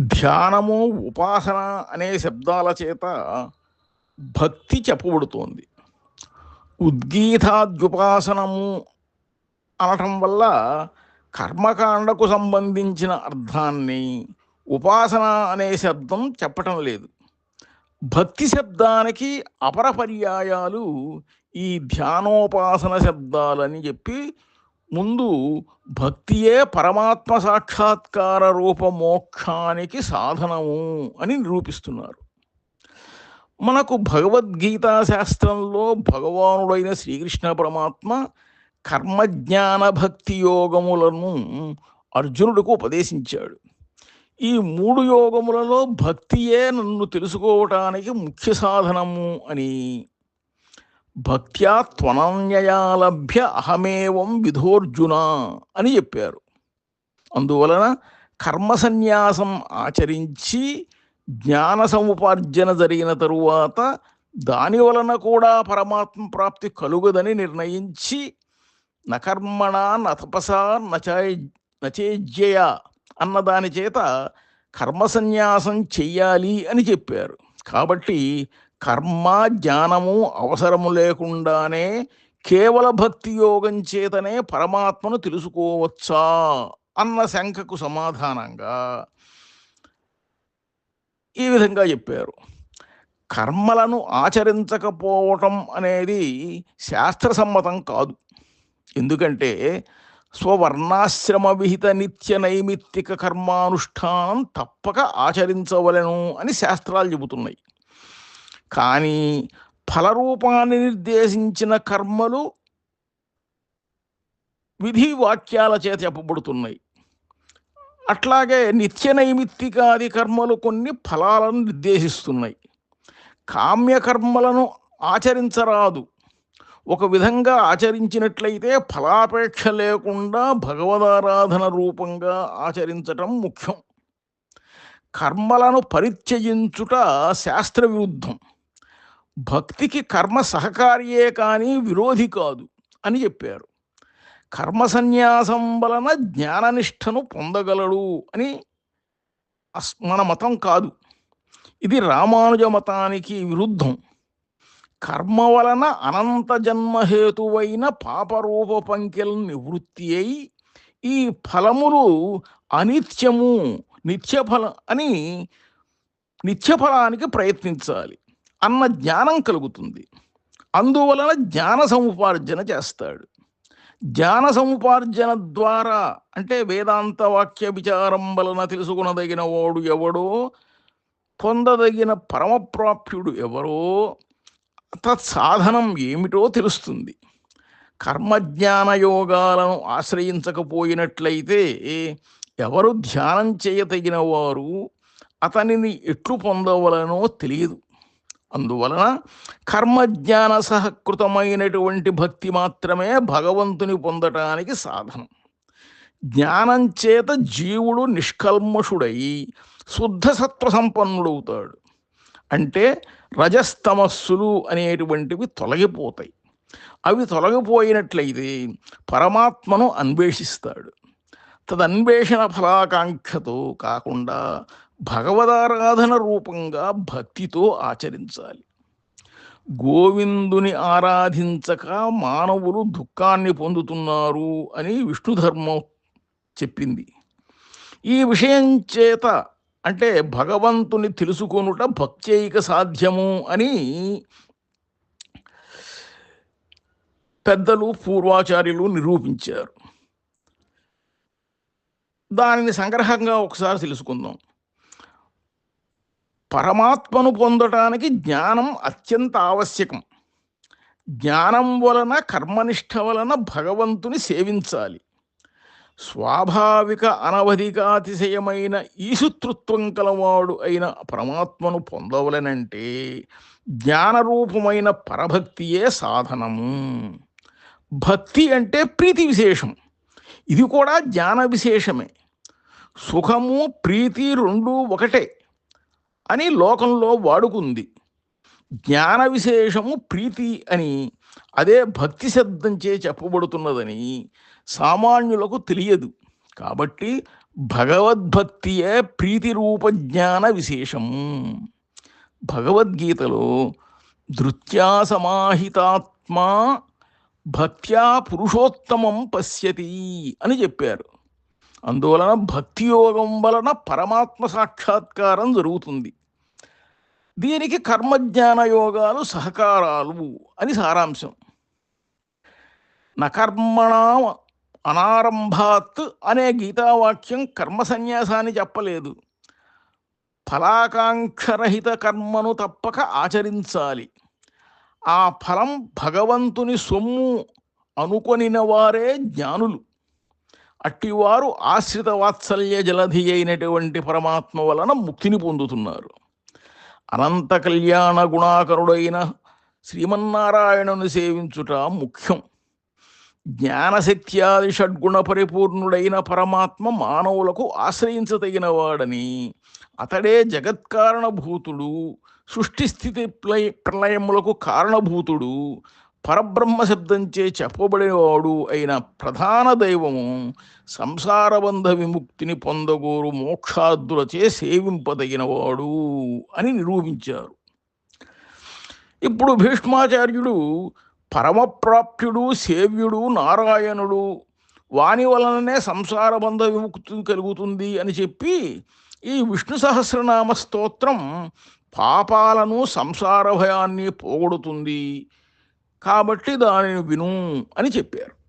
ధ్యానము, ఉపాసన అనే శబ్దాల చేత భక్తి చెప్పబడుతోంది. ఉద్గీతాద్యుపాసనము అనటం వల్ల కర్మకాండకు సంబంధించిన అర్థాన్ని ఉపాసన అనే శబ్దం చెప్పటం లేదు. భక్తి శబ్దానికి అపర పర్యాయాలు ఈ ధ్యానోపాసన శబ్దాలని చెప్పి ముందు భక్తియే పరమాత్మ సాక్షాత్కార రూప మోక్షానికి సాధనము అని నిరూపిస్తున్నారు. మనకు భగవద్గీతా శాస్త్రంలో భగవానుడైన శ్రీకృష్ణ పరమాత్మ కర్మజ్ఞాన భక్తి యోగములను అర్జునుడికి ఉపదేశించాడు. ఈ 3 యోగములలో భక్తియే నన్ను తెలుసుకోవటానికి ముఖ్య సాధనము అని, భక్త్యా త్వనన్యయా లభ్య అహమేవం విధోర్జున అని చెప్పారు. అందువలన కర్మ సన్యాసం ఆచరించి జ్ఞాన సముపార్జన జరిగిన తరువాత దాని వలన కూడా పరమాత్మ ప్రాప్తి కలుగదని నిర్ణయించి నకర్మణ నతపసా నచేజ్యయ అన్నదాని చేత కర్మ సన్యాసం చెయ్యాలి అని చెప్పారు. కాబట్టి కర్మ జ్ఞానము అవసరము లేకుండానే కేవల భక్తి యోగం చేతనే పరమాత్మను తెలుసుకోవచ్చా అన్న శంకకు సమాధానంగా ఈ విధంగా చెప్పారు. కర్మలను ఆచరించకపోవటం అనేది శాస్త్రసమ్మతం కాదు. ఎందుకంటే స్వవర్ణాశ్రమ విహిత నిత్య నైమిత్తిక కర్మానుష్ఠానం తప్పక ఆచరించవలెను అని శాస్త్రాలు చెబుతున్నాయి. కానీ ఫలరూపాన్ని నిర్దేశించిన కర్మలు విధి వాక్యాల చేత చెప్పబడుతున్నాయి. అట్లాగే నిత్య నైమిత్తికాది కర్మలు కొన్ని ఫలాలను నిర్దేశిస్తున్నాయి. కామ్యకర్మలను ఆచరించరాదు. ఒక విధంగా ఆచరించినట్లయితే ఫలాపేక్ష లేకుండా భగవదారాధన రూపంగా ఆచరించటం ముఖ్యం. కర్మలను పరిత్యజించుట శాస్త్ర విరుద్ధం. భక్తికి కర్మ సహకారియే కానీ విరోధి కాదు అని చెప్పారు. కర్మ సన్యాసం వలన జ్ఞాననిష్టను పొందగలడు అని మన మతం కాదు. ఇది రామానుజ మతానికి విరుద్ధం. కర్మ వలన అనంత జన్మహేతువైన పాపరూప పంకెల నివృత్తి అయి ఈ ఫలములు అనిత్యము నిత్యఫలానికి ప్రయత్నించాలి అన్న జ్ఞానం కలుగుతుంది. అందువలన జ్ఞాన సముపార్జన చేస్తాడు. జ్ఞాన సముపార్జన ద్వారా అంటే వేదాంత వాక్య విచారం వలన తెలుసుకునదగిన వాడు ఎవడో, పొందదగిన పరమప్రాప్యుడు ఎవరో, తత్సాధనం ఏమిటో తెలుస్తుంది. కర్మజ్ఞాన యోగాలను ఆశ్రయించకపోయినట్లయితే ఎవరు ధ్యానం చేయదగిన వారు, అతనిని ఎట్లు పొందవలనో తెలియదు. అందువలన కర్మజ్ఞాన సహకృతమైనటువంటి భక్తి మాత్రమే భగవంతుని పొందటానికి సాధనం. జ్ఞానం చేత జీవుడు నిష్కల్మషుడై శుద్ధ సత్వ సంపన్నుడవుతాడు. అంటే రజస్తమస్సులు అనేటువంటివి తొలగిపోతాయి. అవి తొలగిపోయినట్లయితే పరమాత్మను అన్వేషిస్తాడు. తదన్వేషణ ఫలాకాంక్షతో కాకుండా భగవదారాధన రూపంగా భక్తితో ఆచరించాలి. గోవిందుని ఆరాధించక మానవులు దుఃఖాన్ని పొందుతున్నారు అని విష్ణు ధర్మం చెప్పింది. ఈ విషయం చేత అంటే భగవంతుని తెలుసుకొనుట భక్త్యైక సాధ్యము అని పెద్దలు పూర్వాచార్యులు నిరూపించారు. దానిని సంగ్రహంగా ఒకసారి తెలుసుకుందాం. పరమాత్మను పొందటానికి జ్ఞానం అత్యంత ఆవశ్యకం. జ్ఞానం వలన కర్మనిష్ట వలన భగవంతుని సేవించాలి. స్వాభావిక అనవధికాతిశయమైన ఈశుతృత్వం కలవాడు అయిన పరమాత్మను పొందవలనంటే జ్ఞానరూపమైన పరభక్తియే సాధనము. భక్తి అంటే ప్రీతి విశేషం. ఇది కూడా జ్ఞాన విశేషమే. సుఖము ప్రీతి రెండూ ఒకటే అని లోకంలో వాడుకుంది. జ్ఞాన విశేషము ప్రీతి అని, అదే భక్తి శబ్దంచే చెప్పబడుతున్నదని సామాన్యులకు తెలియదు. కాబట్టి భగవద్భక్తియే ప్రీతిరూప జ్ఞాన విశేషము. భగవద్గీతలో ధృత్యా సమాహితాత్మా భక్త్యా పురుషోత్తమం పశ్యతి అని చెప్పారు. అందువలన భక్తి యోగం వలన పరమాత్మ సాక్షాత్కారం జరుగుతుంది. దీనికి కర్మజ్ఞాన యోగాలు సహకారాలు అని సారాంశం. నకర్మణా అనారంభాత్ అనే గీతావాక్యం కర్మ సన్యాసాన్ని చెప్పలేదు. ఫలాకాంక్షరహిత కర్మను తప్పక ఆచరించాలి. ఆ ఫలం భగవంతుని సొమ్ము అనుకొనిన వారే జ్ఞానులు. అట్టివారు ఆశ్రిత వాత్సల్య జలధి అయినటువంటి పరమాత్మ వలన ముక్తిని పొందుతున్నారు. అనంత కళ్యాణ గుణాకరుడైన శ్రీమన్నారాయణుని సేవించుట ముఖ్యం. జ్ఞానశక్త్యాది షడ్గుణ పరిపూర్ణుడైన పరమాత్మ మానవులకు ఆశ్రయించదగిన వాడని, అతడే జగత్కారణభూతుడు, సృష్టిస్థితి ప్రళయములకు కారణభూతుడు, పరబ్రహ్మ శబ్దంచే చెప్పబడేవాడు అయిన ప్రధాన దైవము సంసారబంధ విముక్తిని పొందగోరు మోక్షాద్దులచే సేవింపదగినవాడు అని నిరూపించారు. ఇప్పుడు భీష్మాచార్యుడు పరమప్రాప్యుడు, సేవ్యుడు నారాయణుడు, వాని వలననే సంసారబంధ విముక్తి కలుగుతుంది అని చెప్పి ఈ విష్ణు సహస్రనామ స్తోత్రం పాపాలను సంసార భయాన్ని పోగొడుతుంది కాబట్టి దానిని విను అని చెప్పారు.